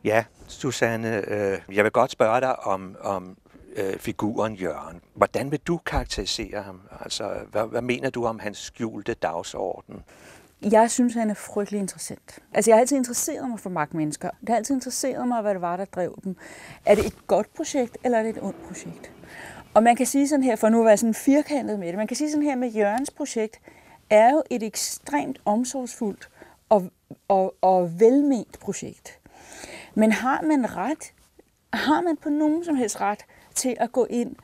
Ja, Susanne, jeg vil godt spørge dig om figuren Jørgen. Hvordan vil du karakterisere ham? Altså, hvad mener du om hans skjulte dagsorden? Jeg synes, han er frygtelig interessant. Altså, jeg har altid interesseret mig for magtmennesker. Det har altid interesseret mig, hvad det var, der drev dem. Er det et godt projekt, eller er det et ondt projekt? Og man kan sige sådan her, for nu at være sådan firkantet med det, man kan sige sådan her med Jørgens projekt, er jo et ekstremt omsorgsfuldt og velment projekt. Men har man på nogen som helst ret til at gå ind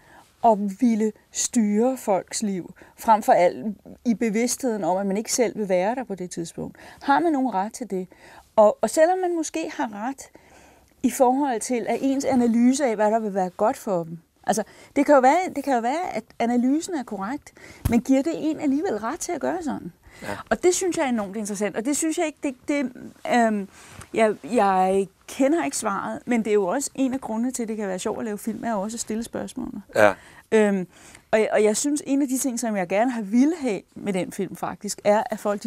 og ville styre folks liv, frem for alt i bevidstheden om, at man ikke selv vil være der på det tidspunkt? Har man nogen ret til det? Og selvom man måske har ret i forhold til, at ens analyse af, hvad der vil være godt for dem, altså, det kan jo være, at analysen er korrekt, men giver det en alligevel ret til at gøre sådan? Ja. Og det synes jeg er enormt interessant, og det synes jeg ikke, jeg kender ikke svaret, men det er jo også en af grundene til, at det kan være sjovt at lave film, er også at stille spørgsmålene. Ja. Og jeg synes, en af de ting, som jeg gerne har ville have med den film faktisk, er, at folk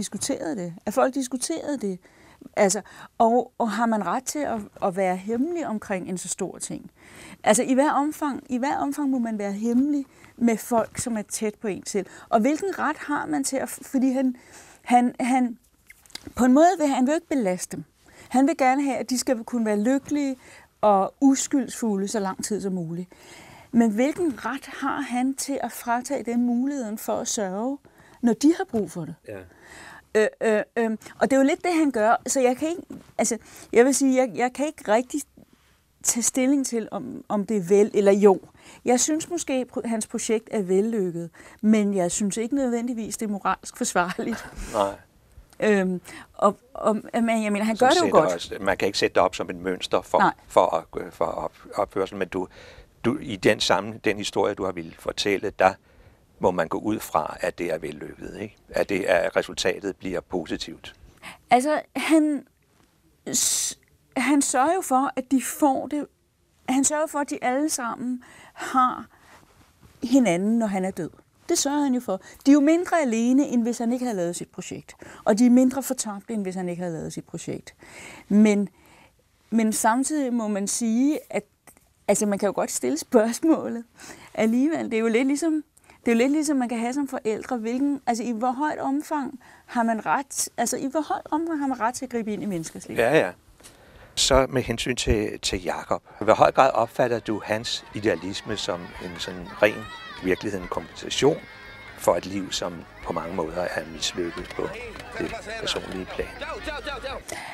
diskuterede det. Altså, og har man ret til at være hemmelig omkring en så stor ting? Altså, i hver omfang må man være hemmelig med folk, som er tæt på en selv. Og hvilken ret har man til at... Fordi han på en måde vil han jo ikke belaste dem. Han vil gerne have, at de skal kunne være lykkelige og uskyldsfulde så lang tid som muligt. Men hvilken ret har han til at fratage dem muligheden for at sørge, når de har brug for det? Ja. Og det er jo lidt det, han gør. Så jeg kan ikke... Altså, jeg vil sige, jeg kan ikke rigtig tage stilling til, om det er vel eller jo. Jeg synes måske, at hans projekt er vellykket, men jeg synes ikke nødvendigvis, det er moralsk forsvarligt. Nej. Men jeg mener, han gør det jo godt. Også, man kan ikke sætte det op som et mønster for opførsel, men du i den historie, du har ville fortælle, der må man gå ud fra, at det er vellykket, ikke? At resultatet bliver positivt. Altså, han sørger jo for, at de får det. Han sørger for, at de alle sammen har hinanden, når han er død. Det sørger han jo for. De er jo mindre alene, end hvis han ikke havde lavet sit projekt. Og de er mindre fortabte, end hvis han ikke havde lavet sit projekt. Men samtidig må man sige, at altså, man kan jo godt stille spørgsmålet alligevel. Det er jo lidt ligesom man kan have som forældre, i hvor højt omfang har man ret, til at gribe ind i menneskers liv? Ja. Så med hensyn til Jakob, i hvor høj grad opfatter du hans idealisme som en sådan ren virkelighed, en kompensation for et liv, som på mange måder er mislykket på det personlige plan?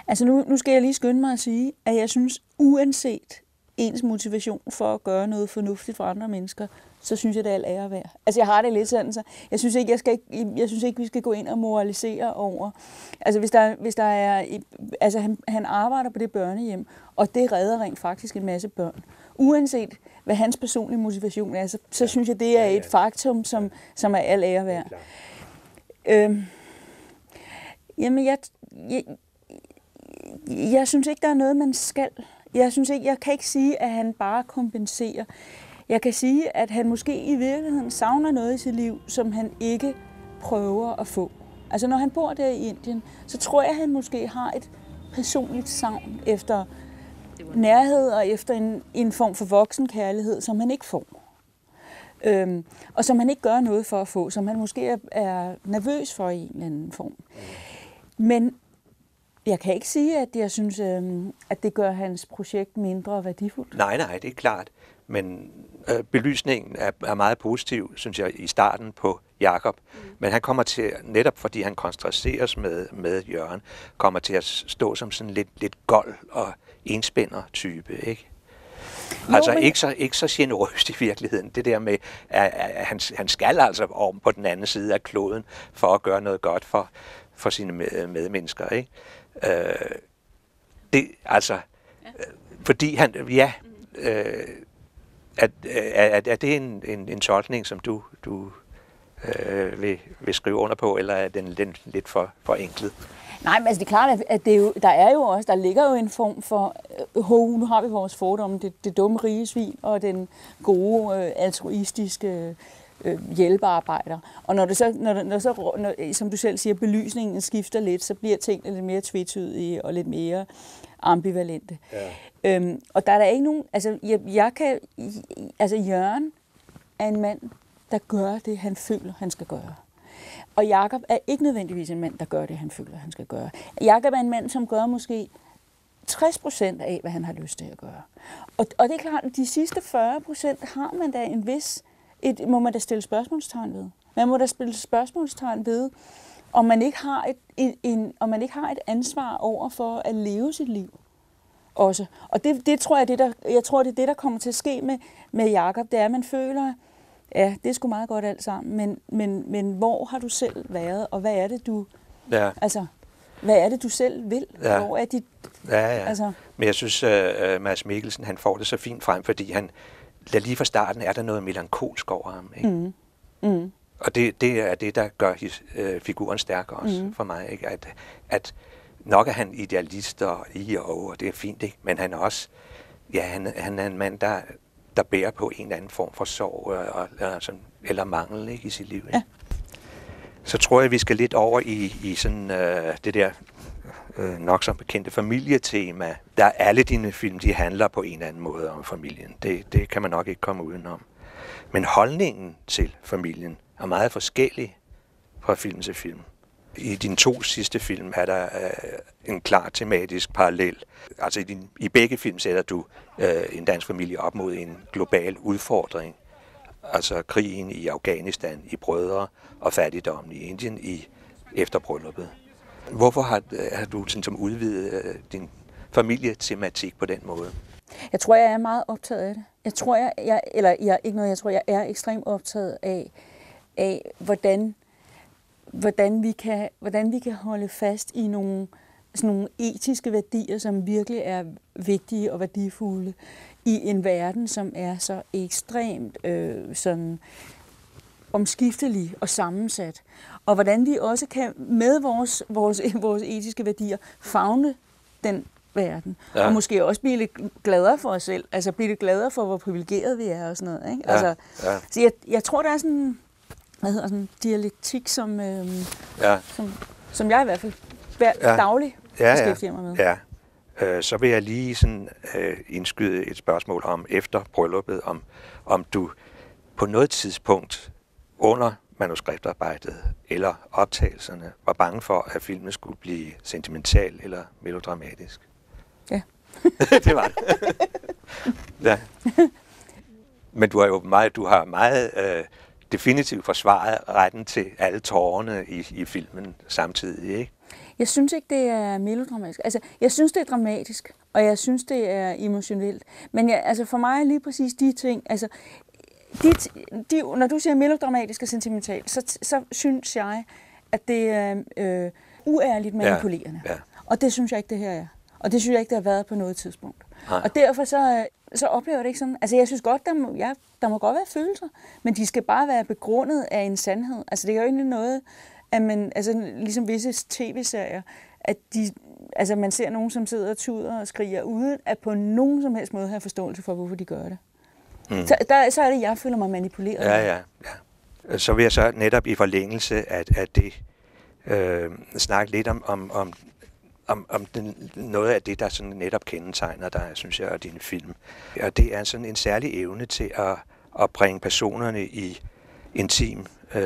Altså nu skal jeg lige skynde mig at sige, at jeg synes, uanset ens motivation for at gøre noget fornuftigt for andre mennesker, så synes jeg, det er alt ære værd. Altså, jeg har det lidt sådan, så jeg synes ikke, vi skal gå ind og moralisere over. Altså, hvis der er... Altså, han arbejder på det børnehjem, og det redder rent faktisk en masse børn. Uanset hvad hans personlige motivation er, så synes jeg, det er et faktum, som er alt ære værd. Jamen, jeg synes ikke, der er noget, man skal. Jeg kan ikke sige, at han bare kompenserer. Jeg kan sige, at han måske i virkeligheden savner noget i sit liv, som han ikke prøver at få. Altså når han bor der i Indien, så tror jeg, at han måske har et personligt savn efter nærhed og efter en form for voksenkærlighed, som han ikke får. Og som han ikke gør noget for at få, som han måske er nervøs for i en eller anden form. Men jeg kan ikke sige, at jeg synes, at det gør hans projekt mindre værdifuldt. Nej, det er klart. Men belysningen er meget positiv, synes jeg, i starten på Jakob. Men han kommer til, netop fordi han kontrasteres med Jørgen, kommer til at stå som sådan lidt gold og enspænder type, ikke? Jo, altså ikke så generøst i virkeligheden. Det der med, at han skal altså om på den anden side af kloden for at gøre noget godt for sine medmennesker, ikke? Fordi han, er det en tolkning, som du vil skrive under på, eller er den lidt for enkelt? Nej, men altså det er klart, at der ligger jo en form for, nu har vi vores fordomme, det dumme rige svin og den gode altruistiske hjælpearbejder. Og når som du selv siger, belysningen skifter lidt, så bliver tingene lidt mere tvetydige og lidt mere ambivalente. Ja. Og der er der ikke nogen... Altså, Jørgen er en mand, der gør det, han føler, han skal gøre. Og Jakob er ikke nødvendigvis en mand, der gør det, han føler, han skal gøre. Jakob er en mand, som gør måske 60% af, hvad han har lyst til at gøre. Og det er klart, at de sidste 40% har man da må man da stille spørgsmålstegn ved. Man må da stille spørgsmålstegn ved, om man ikke har et ansvar over for at leve sit liv også. Og det tror jeg, det er det, der kommer til at ske med Jakob, det er, at man føler, ja, det er sgu meget godt alt sammen, men hvor har du selv været, og hvad er det, du... Ja. Altså, hvad er det, du selv vil? Ja. Hvor er dit... Ja. Altså... Men jeg synes, Mads Mikkelsen, han får det så fint frem, fordi han... Lige fra starten er der noget melankolsk over ham, ikke? Og det er det, der gør figuren stærk også for mig, ikke? At nok er han idealist og det er fint, ikke? Men han er også... Ja, han er en mand, der bærer på en eller anden form for sorg eller mangel, ikke, i sit liv. Ikke? Ja. Så tror jeg, vi skal lidt over i sådan det der nok så bekendte familietema. Der er alle dine film, de handler på en eller anden måde om familien. Det kan man nok ikke komme udenom. Men holdningen til familien er meget forskellig fra film til film. I dine 2 sidste film er der en klar tematisk parallel. Altså i begge film sætter du en dansk familie op mod en global udfordring. Altså krigen i Afghanistan, i Brødre og fattigdommen i Indien efter brylluppet. Hvorfor har du sådan udvidet din familietematik på den måde? Jeg tror, jeg er meget optaget af det. Jeg er ekstremt optaget af hvordan vi kan holde fast i sådan nogle etiske værdier, som virkelig er vigtige og værdifulde i en verden, som er så ekstremt sådan omskiftelig og sammensat. Og hvordan vi også kan med vores etiske værdier favne den verden. Ja. Og måske også blive lidt gladere for os selv. Altså blive lidt gladere for, hvor privilegeret vi er og sådan noget. Ikke? Ja. Så jeg tror, der er sådan en dialektik, som jeg i hvert fald dagligt beskæftiger mig med. Ja. Så vil jeg lige sådan indskyde et spørgsmål om efter brylluppet, om du på noget tidspunkt under manuskriptarbejdet eller optagelserne var bange for, at filmen skulle blive sentimental eller melodramatisk. Ja. Det var det. Ja. Men du har meget definitivt forsvaret retten til alle tårerne i filmen samtidig, ikke? Jeg synes ikke, det er melodramatisk. Altså, jeg synes, det er dramatisk, og jeg synes, det er emotionelt. Men for mig er lige præcis de ting, altså, når du siger melodramatisk og sentimental, så synes jeg, at det er uærligt manipulerende. Ja. Og det synes jeg ikke, det her er. Og det synes jeg ikke, det har været på noget tidspunkt. Nej. Og derfor så oplever jeg det ikke sådan. Altså, jeg synes godt, der må godt være følelser, men de skal bare være begrundet af en sandhed. Altså, det er jo egentlig noget, at man, altså, ligesom visse tv-serier, at man ser nogen, som sidder og tuder og skriger, uden at på nogen som helst måde have forståelse for, hvorfor de gør det. Så er det, jeg føler mig manipuleret. Ja. Så vil jeg så netop i forlængelse af det snakke lidt om noget af det, der sådan netop kendetegner dig, synes jeg, og dine film. Og det er sådan en særlig evne til at bringe personerne i intim,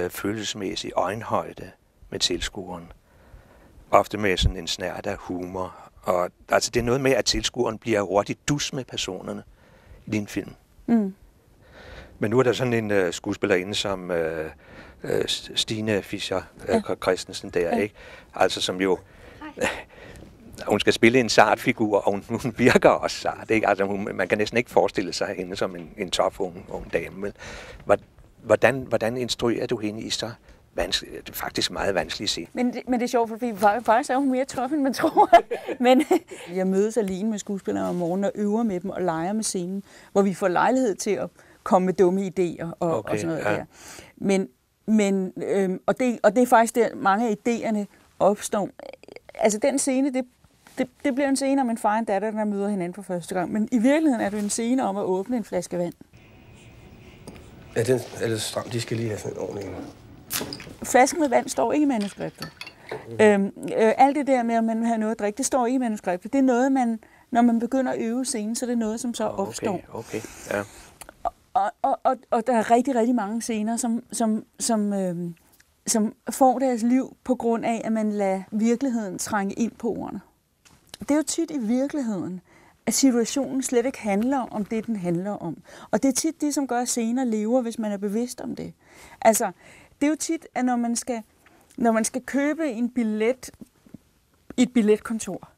følelsesmæssig øjenhøjde med tilskueren. Ofte med sådan en snert af humor. Og altså, det er noget med, at tilskueren bliver hurtigt dus med personerne i din film. Mm. Men nu er der sådan en skuespillerinde som Stine Fischer Christensen der, ikke? Altså som jo... Hun skal spille en sart figur, og hun virker også sart, ikke? Altså, man kan næsten ikke forestille sig hende som en tof ung dame. Hvordan instruerer du hende i så faktisk meget vanskelige scene? Men det er sjovt, fordi faktisk er hun mere tof, end man tror. Men jeg mødes alene med skuespillere om morgenen og øver med dem og leger med scenen, hvor vi får lejlighed til at komme med dumme idéer og sådan noget der. Og det er faktisk der, mange af idéerne opstår. Altså den scene, det bliver en scene om en far og en datter, der møder hinanden for første gang. Men i virkeligheden er det en scene om at åbne en flaske vand. Ja, den er lidt stram. De skal lige have sådan en ordentlig. Flasken med vand står ikke i manuskriptet. Alt det der med, at man vil have noget at drikke, det står ikke i manuskriptet. Det er noget, når man begynder at øve scenen, så det er noget, som så opstår. Okay, ja. Og der er rigtig, rigtig mange scener, som får deres liv på grund af, at man lader virkeligheden trænge ind på ordene. Det er jo tit i virkeligheden, at situationen slet ikke handler om det, den handler om. Og det er tit det, som gør, at scener lever, hvis man er bevidst om det. Altså, det er jo tit, at når man skal købe en billet i et billetkontor,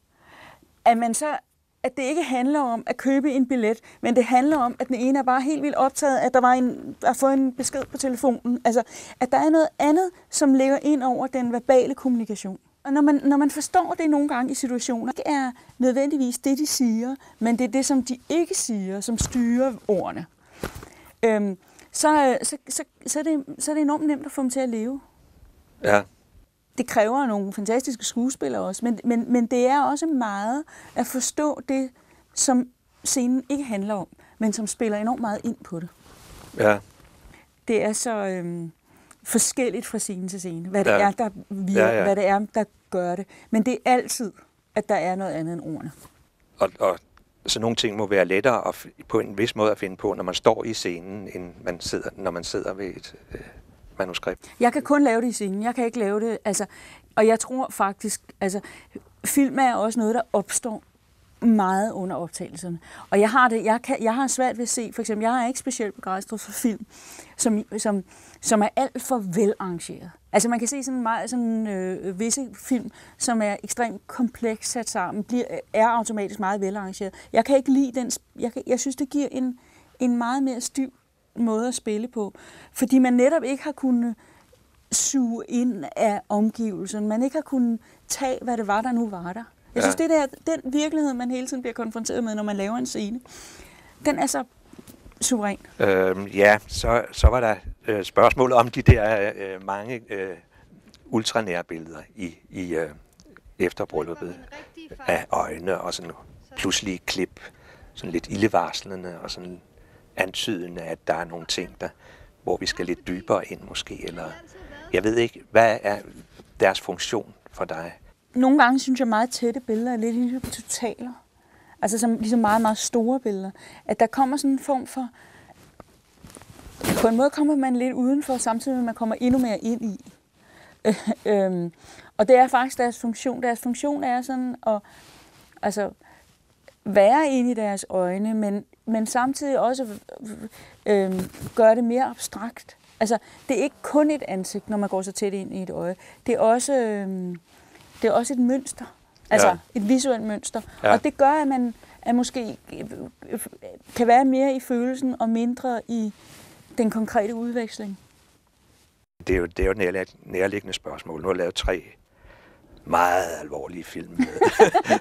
at det ikke handler om at købe en billet, men det handler om, at den ene er bare helt vildt optaget, at der var at få en besked på telefonen. Altså, at der er noget andet, som ligger ind over den verbale kommunikation. Og når man forstår det nogle gange i situationer, det er nødvendigvis det, de siger, men det er det, som de ikke siger, som styrer ordene. Så er det enormt nemt at få dem til at leve. Ja. Det kræver nogle fantastiske skuespillere også, men det er også meget at forstå det, som scenen ikke handler om, men som spiller enormt meget ind på det. Ja. Det er så forskelligt fra scene til scene, hvad det er, der virker, hvad det er, der gør det. Men det er altid, at der er noget andet end ordene. Og så nogle ting må være lettere på en vis måde at finde på, når man står i scenen, end når man sidder ved et manuskript. Jeg kan kun lave det i scenen. Jeg kan ikke lave det. Altså, og jeg tror faktisk, film er også noget, der opstår meget under optagelserne. Og jeg har svært ved at se, for eksempel, jeg er ikke specielt begejstret for film, som er alt for velarrangeret. Altså man kan se visse film, som er ekstremt komplekst sat sammen, er automatisk meget velarrangeret. Jeg kan ikke lide den. Jeg synes, det giver en meget mere stiv måde at spille på, fordi man netop ikke har kunnet suge ind af omgivelsen. Man ikke har kunnet tage, hvad det var, der nu var der. Jeg synes, den virkelighed, man hele tiden bliver konfronteret med, når man laver en scene, den er så suveræn. Så var der spørgsmålet om de der mange ultranære billeder i efterbrylluppet af øjne og sådan pludselige klip, sådan lidt ildevarslende og sådan antydende, at der er nogle ting, hvor vi skal lidt dybere ind måske, eller jeg ved ikke, hvad er deres funktion for dig? Nogle gange synes jeg meget tætte billeder er lidt ligesom totaler. Altså som ligesom meget, meget store billeder. At der kommer sådan en form for... På en måde kommer man lidt udenfor, samtidig med at man kommer endnu mere ind i. Og det er faktisk deres funktion. Deres funktion er sådan at være inde i deres øjne, men samtidig også gøre det mere abstrakt. Altså, det er ikke kun et ansigt, når man går så tæt ind i et øje. Det er også et mønster. Altså et visuelt mønster. Ja. Og det gør, at man måske kan være mere i følelsen og mindre i den konkrete udveksling. Det er jo et nærliggende spørgsmål. Nu har jeg lavet 3 meget alvorlige film med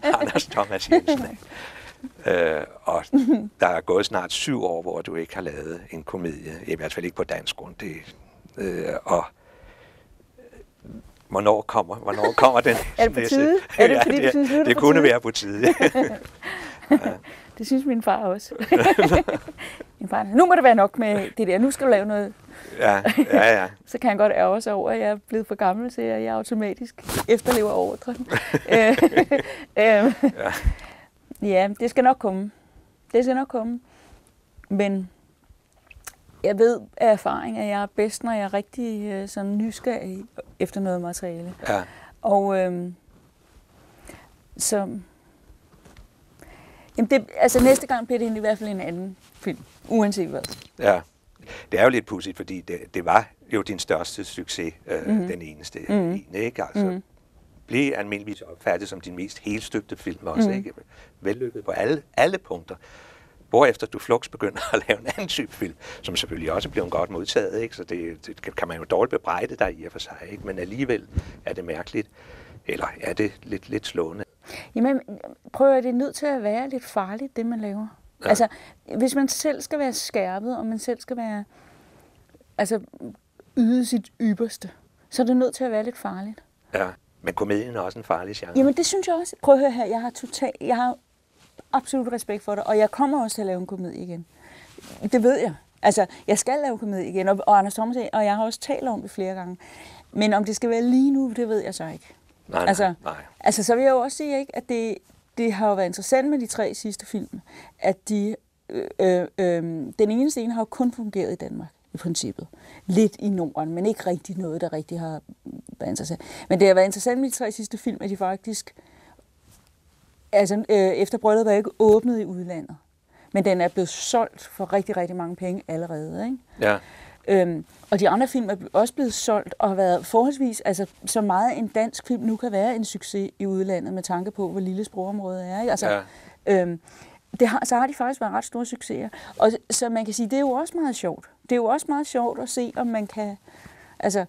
Anders Thomas Jensen. Og der er gået snart 7 år, hvor du ikke har lavet en komedie. I hvert fald ikke på dansk grund. Hvornår kommer den? Er det på tide? Er det, fordi, det kunne være på tide. Det synes min far også. Min far, nu må det være nok med det der. Nu skal du lave noget. Ja. Så kan han godt ærge sig over, at jeg er blevet for gammel til, at jeg automatisk efterlever ordren. Ja, det skal nok komme. Men jeg ved af erfaring, at jeg er bedst, når jeg er rigtig sådan nysgerrig efter noget materiale. Ja. Og næste gang bliver det i hvert fald en anden film, uanset hvad. Ja, det er jo lidt pudsigt, fordi det var jo din største succes, den eneste ikke? Altså, blev almindeligvis opfattet som din mest helstøbte film også, ikke? Vellykket på alle punkter. Hvorefter du fluks begynder at lave en anden type film, som selvfølgelig også bliver godt modtaget, ikke? Så det kan man jo dårligt bebrejde dig i og for sig, ikke? Men alligevel er det mærkeligt, eller er det lidt slående. Jamen, prøv at det er nødt til at være lidt farligt, det man laver. Ja. Altså, hvis man selv skal være skærpet, og man selv skal være, yde sit ypperste, så er det nødt til at være lidt farligt. Ja, men komedien er også en farlig genre. Jamen, det synes jeg også. Prøv at høre her, jeg har absolut respekt for det, og jeg kommer også til at lave en komedie igen. Det ved jeg. Altså, jeg skal lave komedie igen, og Anders Thomas og jeg har også talt om det flere gange. Men om det skal være lige nu, det ved jeg så ikke. Nej. Altså, så vil jeg jo også sige, ikke, at det har jo været interessant med de 3 sidste film, at den eneste ene har jo kun fungeret i Danmark, i princippet. Lidt i Norden, men ikke rigtig noget, der rigtig har været interessant. Men det har været interessant med de 3 sidste film, at de faktisk, altså efter brylluppet er ikke åbnet i udlandet. Men den er blevet solgt for rigtig, rigtig mange penge allerede, ikke? Ja. Og de andre film er også blevet solgt og har været forholdsvis, altså så meget en dansk film nu kan være en succes i udlandet med tanke på, hvor lille sprogområdet er. Ikke? Altså, så har de faktisk været ret store succeser. Og så man kan sige, det er jo også meget sjovt. Det er jo også meget sjovt at se, om man kan, altså,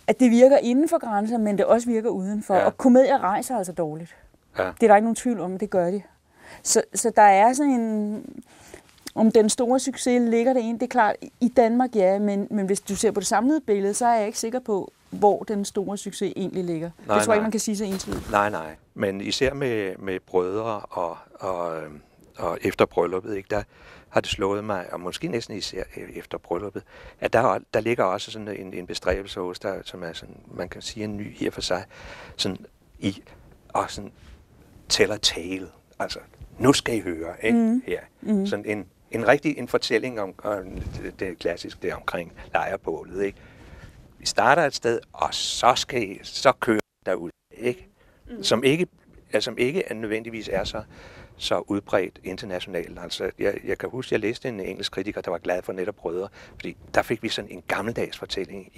at det virker inden for grænser, men det også virker udenfor. Ja. Og komedier rejser altså dårligt. Ja. Det er der ikke nogen tvivl om, det gør de. Så der er sådan en... Om den store succes ligger det det er klart, i Danmark ja, men hvis du ser på det samlede billede, så er jeg ikke sikker på, hvor den store succes egentlig ligger. Det tror jeg ikke, man kan sige så entydigt. Nej. Men især med brødre og efter brylluppet, ikke, der har det slået mig, og måske næsten især efter brylluppet, at der ligger også sådan en bestræbelse hos der, som er sådan, man kan sige en ny her for sig, sådan i og sådan tæller tale. Altså, nu skal I høre, ikke? Her. Sådan en fortælling om det klassiske der omkring lejrbålet, ikke? Vi starter et sted, og så kører derud, ikke? Som ikke nødvendigvis er så udbredt internationalt. Altså, jeg kan huske, jeg læste en engelsk kritiker, der var glad for netop brødre, fordi der fik vi sådan en gammeldags fortælling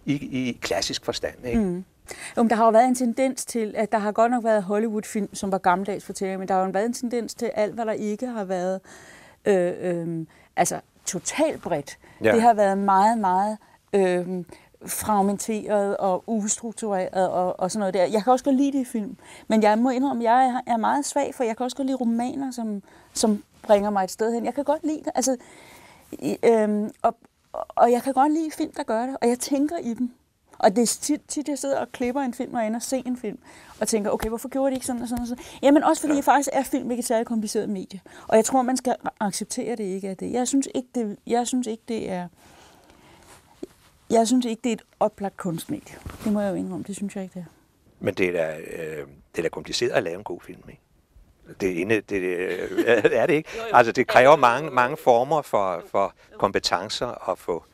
i klassisk forstand, ikke? Der har jo været en tendens til, at der har godt nok været Hollywood-film, som var gammeldags fortællinger, men der har jo været en tendens til alt, hvad der ikke har været totalt bredt. Ja. Det har været meget, meget fragmenteret og ustruktureret og sådan noget der. Jeg kan også godt lide det i film, men jeg må indrømme, at jeg er meget svag, for jeg kan også godt lide romaner, som bringer mig et sted hen. Jeg kan godt lide det, altså, og jeg kan godt lide film, der gør det, og jeg tænker i dem. Og det er tit, jeg sidder og klipper en film og ender at se en film, og tænker, okay, hvorfor gjorde de ikke sådan og sådan og sådan? Jamen også fordi faktisk er film ikke et særligt kompliceret medie. Og jeg tror, man skal acceptere det ikke af det. Jeg synes ikke, det er et oplagt kunstmedie. Det må jeg jo indrømme, det synes jeg ikke, det er. Men det er da kompliceret at lave en god film, ikke? Det er det ikke. Altså, det kræver mange former for kompetencer og få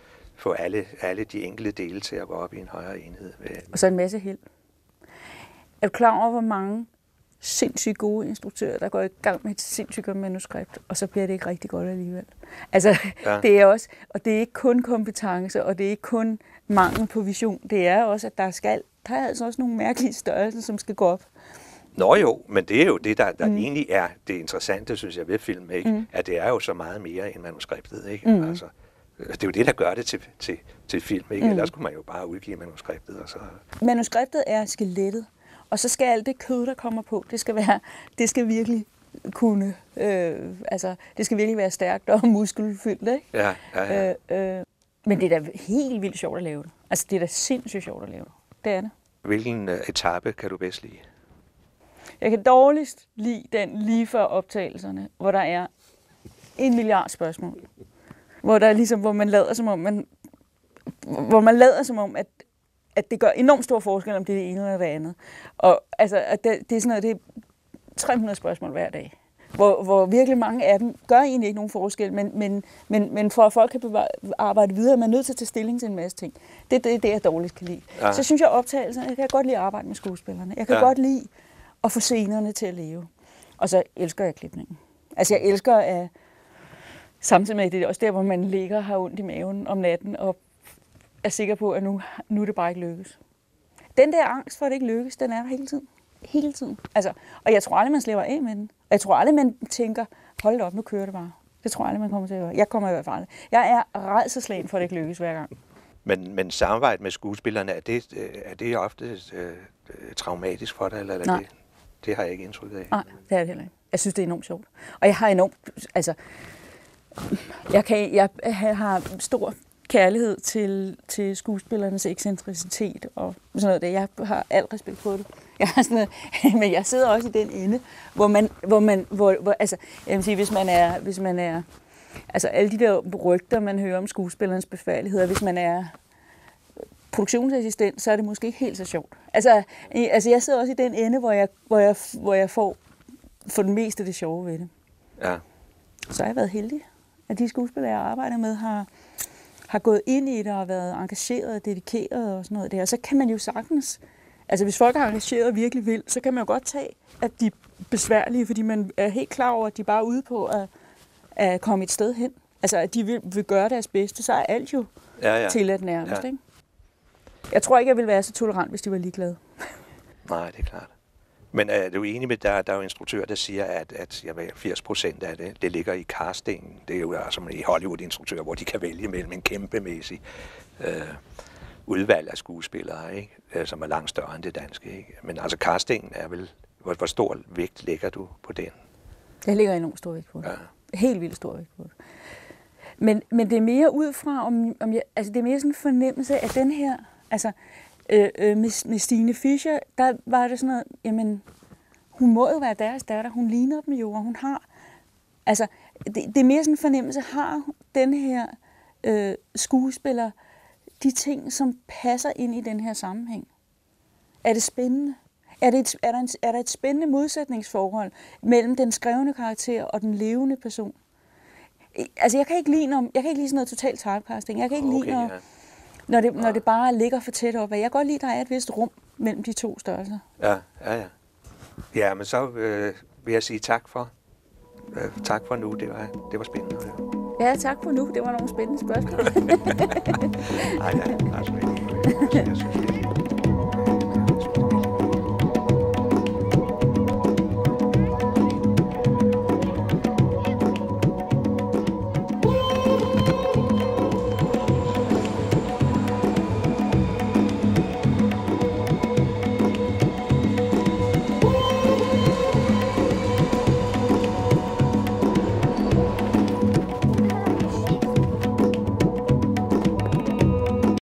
alle de enkelte dele til at gå op i en højere enhed. Og så en masse held. Er du klar over, hvor mange sindssygt gode instruktører, der går i gang med et sindssygt godt manuskript, og så bliver det ikke rigtig godt alligevel? Altså, det er også, og det er ikke kun kompetence, og det er ikke kun mangel på vision. Det er også, at der er altså også nogle mærkelige størrelser, som skal gå op. Nå jo, men det er jo det, der egentlig er det interessante, synes jeg, ved film, ikke? At det er jo så meget mere end manuskriptet, ikke? Altså, det er jo det, der gør det til film, ikke? Ellers kunne man jo bare udgive manuskriptet. Og så... Manuskriptet er skelettet, og så skal alt det kød, der kommer på, det skal virkelig kunne, det skal virkelig være stærkt og muskelfyldt, ikke? Ja. Men det er da helt vildt sjovt at lave det. Altså, det er da sindssygt sjovt at lave det. Det er det. Hvilken etape kan du bedst lide? Jeg kan dårligst lide den lige før optagelserne, hvor der er 1 milliard spørgsmål. Hvor man lader som om, at det gør enormt stor forskel, om det er det ene eller det andet. Og altså, at det er sådan noget, det er 300 spørgsmål hver dag. Hvor virkelig mange af dem gør egentlig ikke nogen forskel, men for at folk kan arbejde videre, er man nødt til at tage stilling til en masse ting. Det er det, jeg dårligst kan lide. Ja. Så synes jeg optagelserne, jeg kan godt lide at arbejde med skuespillerne. Jeg kan godt lide at få scenerne til at leve. Og så elsker jeg klipningen. Altså jeg elsker at samtidig med det er også der, hvor man ligger og har ondt i maven om natten og er sikker på, at nu er det bare ikke lykkes. Den der angst for, at det ikke lykkes, den er der hele tiden. Hele tiden. Altså, og jeg tror aldrig, man slipper af med den. Og jeg tror aldrig, man tænker, hold da op, nu kører det bare. Det tror jeg aldrig, man kommer til at gøre. Jeg kommer i hvert fald aldrig. Jeg er rædselsslagen for, at det ikke lykkes hver gang. Men samarbejde med skuespillerne, er det ofte traumatisk for dig? Eller Nej. Det har jeg ikke indtryk af. Nej, det er det heller ikke. Jeg synes, det er enormt sjovt. Og jeg har enormt... Altså, jeg har stor kærlighed til skuespillernes ekscentricitet og sådan noget der. Jeg har al respekt på det. Jeg har sådan noget, men jeg sidder også i den ende, hvor altså, jeg vil sige, hvis man er altså alle de der rygter, man hører om skuespillernes befærdeligheder, hvis man er produktionsassistent, så er det måske ikke helt så sjovt. Altså jeg sidder også i den ende, hvor jeg får for det meste det sjove ved det. Ja. Så har jeg været heldig, at de skuespillere, jeg arbejder med, har gået ind i det og været engageret og dedikeret og sådan noget der. Og så kan man jo sagtens, altså hvis folk er engageret og virkelig vil, så kan man jo godt tage, at de er besværlige, fordi man er helt klar over, at de bare er ude på at komme et sted hen. Altså at de vil gøre deres bedste, så er alt jo tilladt nærmest, ikke? Jeg tror ikke, jeg ville være så tolerant, hvis de var ligeglade. Nej, det er klart. Men er du enig med, der er jo instruktører, der siger, at 80% af det ligger i castingen. Det er jo som i Hollywood-instruktører, hvor de kan vælge mellem en kæmpemæssig udvalg af skuespillere, ikke? Som er langt større end det danske. Ikke? Men altså castingen er vel, hvor stor vægt lægger du på den? Jeg lægger enormt stor vægt på det. Ja. Helt vildt stor vægt på det. Men det er mere ud fra, om jeg, altså det er mere sådan en fornemmelse af den her, altså med Stine Fischer, der var det sådan noget, jamen, hun må jo være deres datter, hun ligner dem jo, og hun har, altså, det er mere sådan en fornemmelse, har den her skuespiller de ting, som passer ind i den her sammenhæng? Er det spændende? Er der et spændende modsætningsforhold mellem den skrevne karakter og den levende person? Altså, jeg kan ikke lide sådan noget totalt typecasting. Jeg kan ikke lide, når det bare ligger for tæt op. Jeg kan godt lide, at der er et vist rum mellem de to størrelser. Ja. Ja, men så vil jeg sige tak for nu. Det var spændende. Ja, tak for nu. Det var nogle spændende spørgsmål. Nej, altså, jeg synes,